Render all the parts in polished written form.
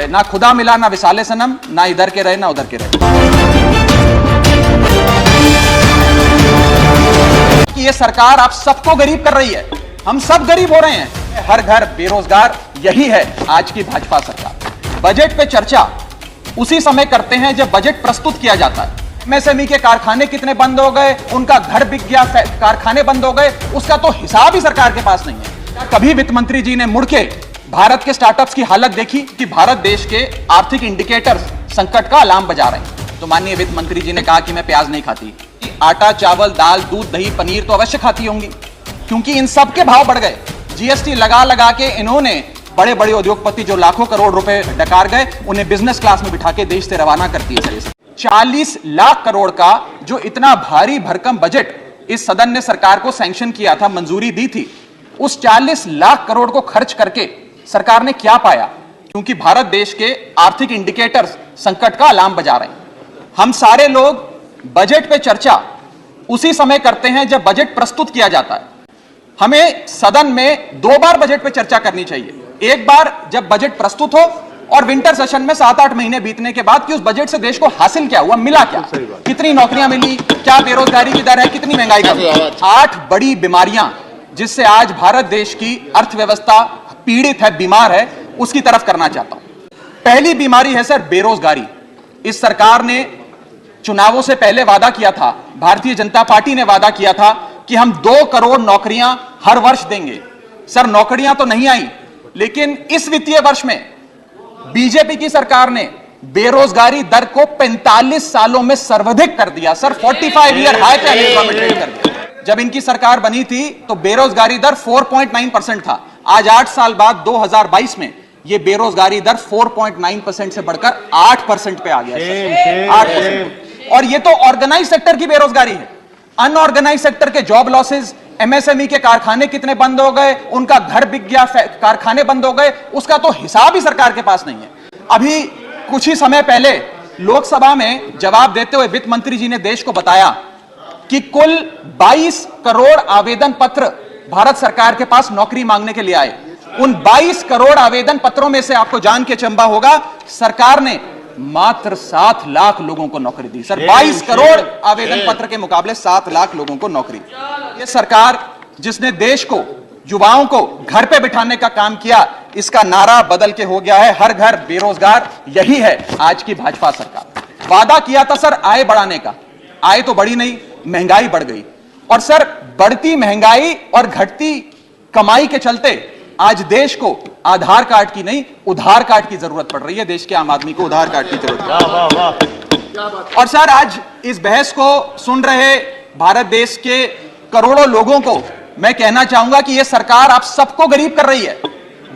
ना खुदा मिला ना विसाले सनम, ना इधर के रहे ना उधर के रहे। कि ये सरकार आप सबको गरीब कर रही है, हम सब गरीब हो रहे हैं, हर घर बेरोजगार। यही है आज की भाजपा सरकार। बजट पे चर्चा उसी समय करते हैं जब बजट प्रस्तुत किया जाता है। एमएसएमई के कारखाने कितने बंद हो गए, उनका घर बिक गया, कारखाने बंद हो गए, उसका तो हिसाब ही सरकार के पास नहीं है। कभी वित्त मंत्री जी ने मुड़ के भारत के स्टार्टअप्स की हालत देखी कि भारत देश के आर्थिक इंडिकेटर्स संकट का अलार्म बजा रहे हैं। तो माननीय वित्त मंत्री जी ने कहा कि मैं प्याज नहीं खाती, आटा चावल दाल दूध दही पनीर तो अवश्य खाती होंगी, क्योंकि इन सब के भाव बढ़ गए। जीएसटी लगा लगा के इन्होंने बड़े बड़े उद्योगपति जो लाखों करोड़ रुपए डकार गए, उन्हें बिजनेस क्लास में बिठा के देश से रवाना करती है। 40 लाख करोड़ का जो इतना भारी भरकम बजट इस सदन ने सरकार को सैंक्शन किया था, मंजूरी दी थी, उस 40 लाख करोड़ को खर्च करके सरकार ने क्या पाया? क्योंकि भारत देश के आर्थिक इंडिकेटर्स संकट का अलार्म बजा रहे हैं। हम सारे लोग बजट पे चर्चा उसी समय करते हैं जब बजट प्रस्तुत किया जाता है। हमें सदन में 2 बार बजट पे चर्चा करनी चाहिए। एक बार जब बजट प्रस्तुत हो और विंटर सेशन में 7-8 महीने बीतने के बाद कि उस बजट से देश को हासिल क्या हुआ, मिला क्या, कितनी नौकरियां मिली, क्या बेरोजगारी की दर है, कितनी महंगाई कम। 8 बड़ी बीमारियां जिससे आज भारत देश की अर्थव्यवस्था पीड़ित है, बीमार है, उसकी तरफ करना चाहता हूं। पहली बीमारी है सर बेरोजगारी। इस सरकार ने चुनावों से पहले वादा किया था, भारतीय जनता पार्टी ने वादा किया था कि हम 2 करोड़ नौकरियां हर वर्ष देंगे। सर नौकरियां तो नहीं आई, लेकिन इस वित्तीय वर्ष में बीजेपी की सरकार ने बेरोजगारी दर को 45 सालों में सर्वाधिक कर दिया। सर 45 ईयर हाई पे अनएम्प्लॉयमेंट रेट कर दिया। जब इनकी सरकार बनी थी तो बेरोजगारी दर 4.9% था। आज 8 साल बाद 2022 में यह बेरोजगारी दर 4.9% से बढ़कर 8% पे आ गया। 8%। और यह तो ऑर्गेनाइज सेक्टर की बेरोजगारी है। अनऑर्गेनाइज सेक्टर के जॉब लॉसेज, एमएसएमई के कारखाने कितने बंद हो गए, उनका घर बिक गया, कारखाने बंद हो गए, उसका तो हिसाब ही सरकार के पास नहीं है। अभी कुछ ही समय पहले लोकसभा में जवाब देते हुए वित्त मंत्री जी ने देश को बताया कि कुल 22 करोड़ आवेदन पत्र भारत सरकार के पास नौकरी मांगने के लिए आए। उन 22 करोड़ आवेदन पत्रों में से आपको जान के चंबा होगा, सरकार ने मात्र 7 लाख लोगों को नौकरी दी। सर 22 करोड़ आवेदन पत्र के मुकाबले 7 लाख लोगों को नौकरी। ये सरकार जिसने देश को, युवाओं को घर पे बिठाने का काम किया, इसका नारा बदल के हो गया है हर घर बेरोजगार। यही है आज की भाजपा सरकार। वादा किया था सर आय बढ़ाने का, आय तो बढ़ी नहीं, महंगाई बढ़ गई। और सर बढ़ती महंगाई और घटती कमाई के चलते आज देश को आधार कार्ड की नहीं, उधार कार्ड की जरूरत पड़ रही है। देश के आम आदमी को उधार कार्ड की जरूरत है। और सर आज इस बहस को सुन रहे भारत देश के करोड़ों लोगों को मैं कहना चाहूंगा कि यह सरकार आप सबको गरीब कर रही है।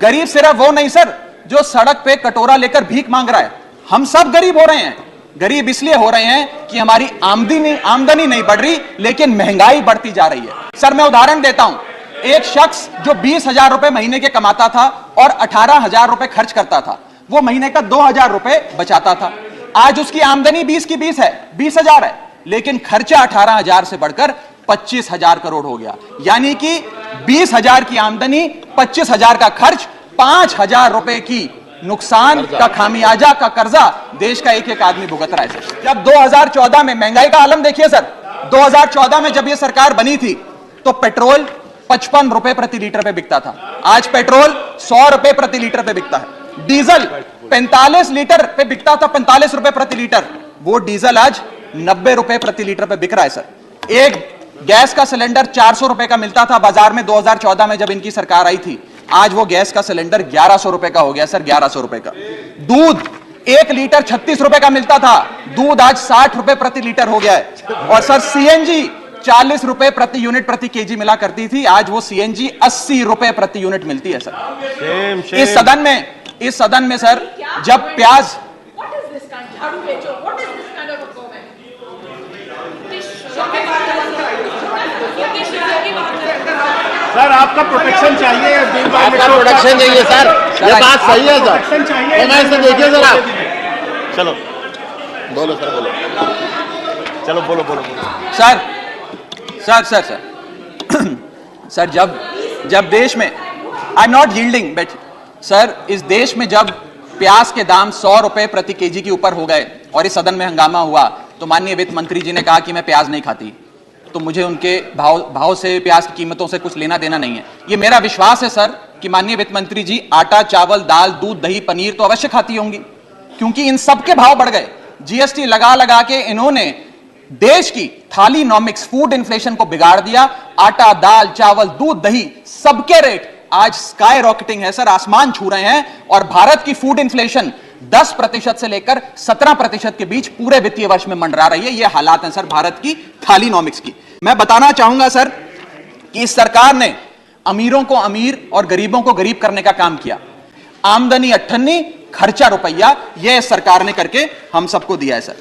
गरीब सिर्फ वो नहीं सर जो सड़क पे कटोरा लेकर भीख मांग रहा है, हम सब गरीब हो रहे हैं। गरीब इसलिए हो रहे हैं कि हमारी आमदनी नहीं बढ़ रही, लेकिन महंगाई बढ़ती जा रही है। सर मैं उदाहरण देता हूं, एक शख्स जो 20,000 रुपए महीने के कमाता था और 18,000 रुपए खर्च करता था, वो महीने का 2,000 रुपए बचाता था। आज उसकी आमदनी 20 की 20 है, 20,000 है, लेकिन खर्चा 18,000 से बढ़कर 25,000 करोड़ हो गया। यानी कि 20,000 की आमदनी, 25,000 का खर्च, 5,000 रुपए की नुकसान का खामियाजा का कर्जा देश का एक एक आदमी भुगत रहा है। जब 2014 में महंगाई का आलम देखिए सर, 2014 में जब यह सरकार बनी थी तो पेट्रोल 55 रुपए प्रति लीटर पे बिकता था। आज पेट्रोल 100 रुपए प्रति लीटर पे बिकता है। डीजल 45 लीटर पे बिकता था, 45 रुपए प्रति लीटर, वो डीजल आज 90 रुपए प्रति लीटर पे बिक रहा है सर। एक गैस का सिलेंडर 400 रुपए का मिलता था बाजार में 2014 में जब इनकी सरकार आई थी, आज वो गैस का सिलेंडर 1100 रुपए का हो गया सर, 1100 रुपए का। दूध 1 लीटर 36 रुपए का मिलता था, दूध आज 60 रुपए प्रति लीटर हो गया है। और सर सीएनजी 40 रुपए प्रति यूनिट प्रति केजी मिला करती थी, आज वो सीएनजी 80 रुपए प्रति यूनिट मिलती है सर। इस सदन में सर जब प्याज सर आपका प्रोटेक्शन चाहिए, आपका प्रोटेक्शन चाहिए सर, ये बात सही है सर। तो से देखिए सर आप, चलो बोलो सर, बोलो, चलो बोलो बोलो sir sir sir sir sir जब देश में, I am not yielding, but sir इस देश में जब प्याज के दाम 100 रुपए प्रति केजी के ऊपर हो गए और इस सदन में हंगामा हुआ तो माननीय वित्त मंत्री जी ने कहा कि मैं प्याज नहीं खाती, तो मुझे उनके भाव से, प्याज की कीमतों से कुछ लेना देना नहीं है। ये मेरा विश्वास है सर कि माननीय वित्त मंत्री जी आटा, चावल, दाल, दूध, दही, पनीर तो अवश्य खाती होंगी, क्योंकि इन सब के भाव बढ़ गए। जीएसटी लगा लगा के इन्होंने देश की थालीनॉमिक्स, फूड इन्फ्लेशन को बिगाड़ दिया। आटा, दाल, चावल, दूध, दही, सबके रेट आज स्काई रॉकेटिंग है सर, आसमान छू रहे हैं। और भारत की फूड इन्फ्लेशन 10% से लेकर 17% के बीच पूरे वित्तीय वर्ष में मंडरा रही है। ये हालात हैं सर भारत की थालीनॉमिक्स की। मैं बताना चाहूंगा सर कि इस सरकार ने अमीरों को अमीर और गरीबों को गरीब करने का काम किया। आमदनी 98, खर्चा रुपया, यह इस सरकार ने करके हम सबको दिया है सर।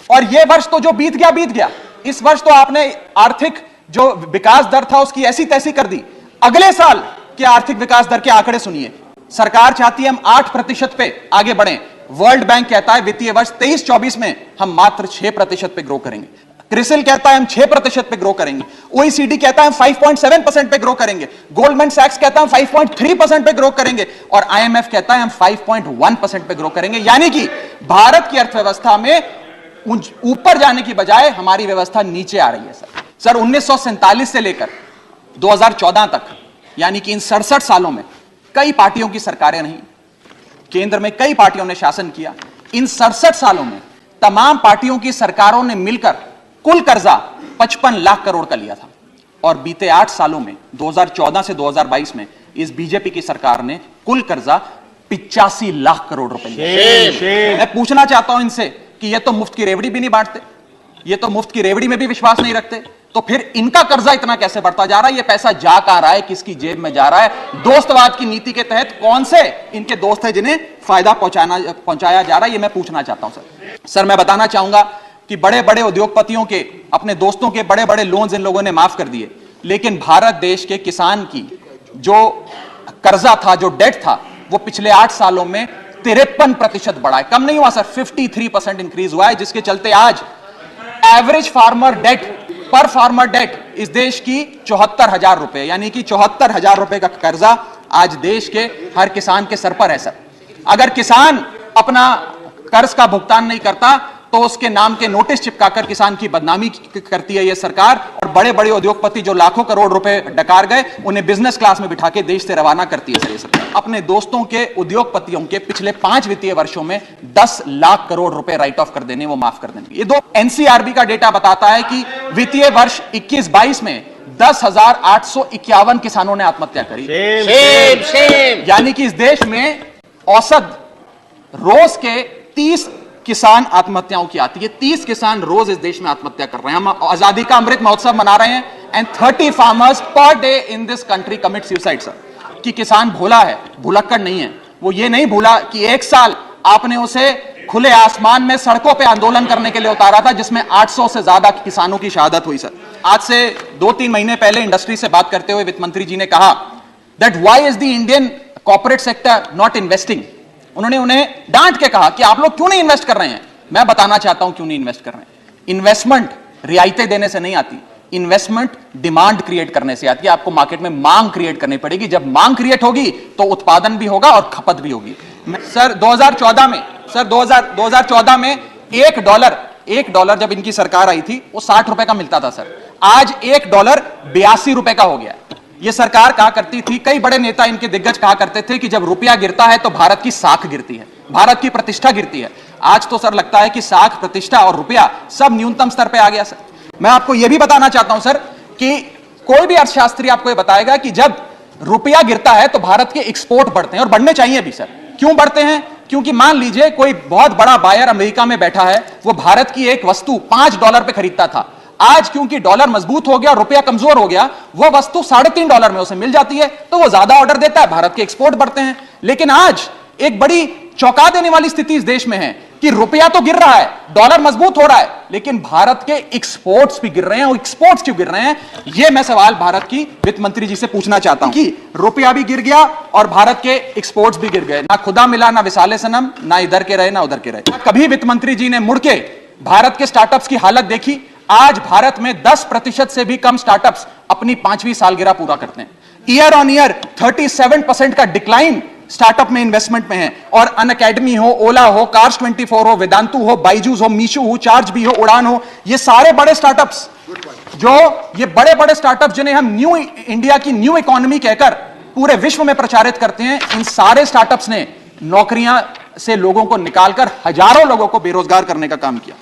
और यह वर्ष तो जो बीत गया बीत गया। इस वर्ष तो आपने आर्थिक जो विकास दर था उसकी ऐसी तैसी कर दी। अगले साल के आर्थिक विकास दर के आंकड़े सुनिए। सरकार चाहती है हम 8% पे आगे बढ़ें। वर्ल्ड बैंक कहता है वित्तीय वर्ष 23-24 में हम मात्र 6% पे ग्रो करेंगे। क्रिसिल कहता है हम 6% पे ग्रो करेंगे। ओईसीडी कहता है हम 5.7% पे ग्रो करेंगे। गोल्डमैन सैक्स कहता है हम 5.3% पे ग्रो करेंगे। और आईएमएफ कहता है हम 5.1% पे ग्रो करेंगे। यानी कि भारत की अर्थव्यवस्था में ऊपर जाने की बजाय हमारी व्यवस्था नीचे आ रही है सर 1947 से लेकर 2014 तक, यानी कि इन 67 सालों में कई पार्टियों की सरकारें रहीं, केंद्र में कई पार्टियों ने शासन किया। इन 67 सालों में तमाम पार्टियों की सरकारों ने मिलकर कुल कर्जा 55 लाख करोड़ का लिया था। और बीते 8 सालों में 2014 से 2022 में इस बीजेपी की सरकार ने कुल कर्जा 85 लाख करोड़ रुपए लिया। मैं पूछना चाहता हूं इनसे कि ये तो मुफ्त की रेवड़ी भी नहीं बांटते, ये तो मुफ्त की रेवड़ी में भी विश्वास नहीं रखते, तो फिर इनका कर्जा इतना कैसे बढ़ता जा रहा है? ये पैसा जा कहां रहा है, किसकी जेब में जा रहा है? दोस्तवाद की नीति के तहत कौन से इनके दोस्त हैं जिन्हें फायदा पहुंचाया जा रहा है? ये मैं पूछना चाहता हूं सर। मैं बताना चाहूंगा कि बड़े बड़े उद्योगपतियों के, अपने दोस्तों के बड़े बड़े लोन्स इन लोगों ने माफ कर दिए, लेकिन भारत देश के किसान की जो कर्जा था, जो डेट था, वो पिछले 8 सालों में 53% बढ़ा है। कम नहीं हुआ सर, 53% इंक्रीज हुआ है, जिसके चलते आज एवरेज फार्मर डेट, पर फार्मर डेट इस देश की 74,000 रुपए, यानी कि 74,000 रुपए का कर्जा आज देश के हर किसान के सर पर है सर। अगर किसान अपना कर्ज का भुगतान नहीं करता तो उसके नाम के नोटिस चिपकाकर किसान की बदनामी करती है यह सरकार। और बड़े बड़े उद्योगपति जो लाखों करोड़ रुपए डकार गए, उन्हें बिजनेस क्लास में बिठा के देश से रवाना करती है सर ये सरकार। अपने दोस्तों के उद्योगपतियों के पिछले 5 वित्तीय वर्षों में 10 लाख करोड़ रुपए राइट ऑफ कर देने, वो माफ कर देंगे। ये दो एनसीआरबी का डेटा बताता है कि वित्तीय वर्ष 21-22 में 10,851 किसानों ने आत्महत्या करी। यानी कि इस देश में औसत रोज के 30 किसान आत्महत्याओं की आती है। 30 किसान रोज इस देश में आत्महत्या कर रहे हैं। हम आजादी का अमृत महोत्सव मना रहे हैं and 30 farmers per day in this country commit suicide sir. कि किसान भोला है, भुलक्कड़ नहीं है। वो ये नहीं भूला कि 1 साल आपने उसे खुले आसमान में सड़कों पे आंदोलन करने के लिए उतारा था, जिसमें 800 से ज्यादा किसानों की शहादत हुई सर। आज से 2-3 महीने पहले इंडस्ट्री से बात करते हुए वित्त मंत्री जी ने कहा that why is the Indian corporate sector not investing. उन्होंने उन्हें डांट के कहा कि आप लोग क्यों नहीं इन्वेस्ट कर रहे हैं। मैं बताना चाहता हूं क्यों नहीं इन्वेस्ट कर रहे हैं। इन्वेस्टमेंट रियायतें देने से नहीं आती, इन्वेस्टमेंट डिमांड क्रिएट करने से आती है। आपको मार्केट में मांग क्रिएट करनी पड़ेगी। जब मांग क्रिएट होगी तो उत्पादन भी होगा और खपत भी होगी। सर 2014 में $1 जब इनकी सरकार आई थी वो 60 रुपए का मिलता था सर। आज $1 82 रुपए का हो गया। ये सरकार कहा करती थी, कई बड़े नेता इनके दिग्गज कहा करते थे कि जब रुपया गिरता है तो भारत की साख गिरती है, भारत की प्रतिष्ठा गिरती है। आज तो सर लगता है कि साख, प्रतिष्ठा और रुपया सब न्यूनतम स्तर पे आ गया सर। मैं आपको यह भी बताना चाहता हूं सर कि कोई भी अर्थशास्त्री आपको यह बताएगा कि जब रुपया गिरता है तो भारत के एक्सपोर्ट बढ़ते हैं, और बढ़ने चाहिए भी सर। क्यों बढ़ते हैं? क्योंकि मान लीजिए कोई बहुत बड़ा बायर अमेरिका में बैठा है, वो भारत की एक वस्तु $5 पे खरीदता था। आज क्योंकि डॉलर मजबूत हो गया, रुपया कमजोर हो गया, वो वस्तु $3.5 में उसे मिल जाती है, तो वो ज्यादा ऑर्डर देता है, भारत के एक्सपोर्ट बढ़ते हैं। लेकिन आज एक बड़ी चौंका देने वाली स्थिति इस देश में है कि रुपया तो गिर रहा है, डॉलर मजबूत हो रहा है, लेकिन भारत के एक्सपोर्ट्स भी गिर रहे हैं। और एक्सपोर्ट्स क्यों गिर रहे हैं, यह मैं सवाल भारत की वित्त मंत्री जी से पूछना चाहता हूं कि रुपया भी गिर गया और भारत के एक्सपोर्ट्स भी गिर गए। ना खुदा मिला, ना विसाले सनम, ना इधर के रहे ना उधर के रहे। कभी वित्त मंत्री जी ने मुड़ के भारत के स्टार्टअप्स की हालत देखी? आज भारत में 10% से भी कम स्टार्टअप्स अपनी 5वीं सालगिरह पूरा करते हैं। ईयर ऑन ईयर 37% का डिक्लाइन स्टार्टअप में इन्वेस्टमेंट में हैं। और अनअकैडमी हो, ओला हो, कार्स 24 हो, वेदांतु हो, बाइजूस हो, मीशो हो, चार्ज भी हो, उड़ान हो, ये सारे बड़े स्टार्टअप्स ये बड़े स्टार्टअप जिन्हें हम न्यू इंडिया की न्यू इकोनॉमी कहकर पूरे विश्व में प्रचारित करते हैं, इन सारे स्टार्टअप्स ने नौकरियां से लोगों को निकालकर हजारों लोगों को बेरोजगार करने का काम किया।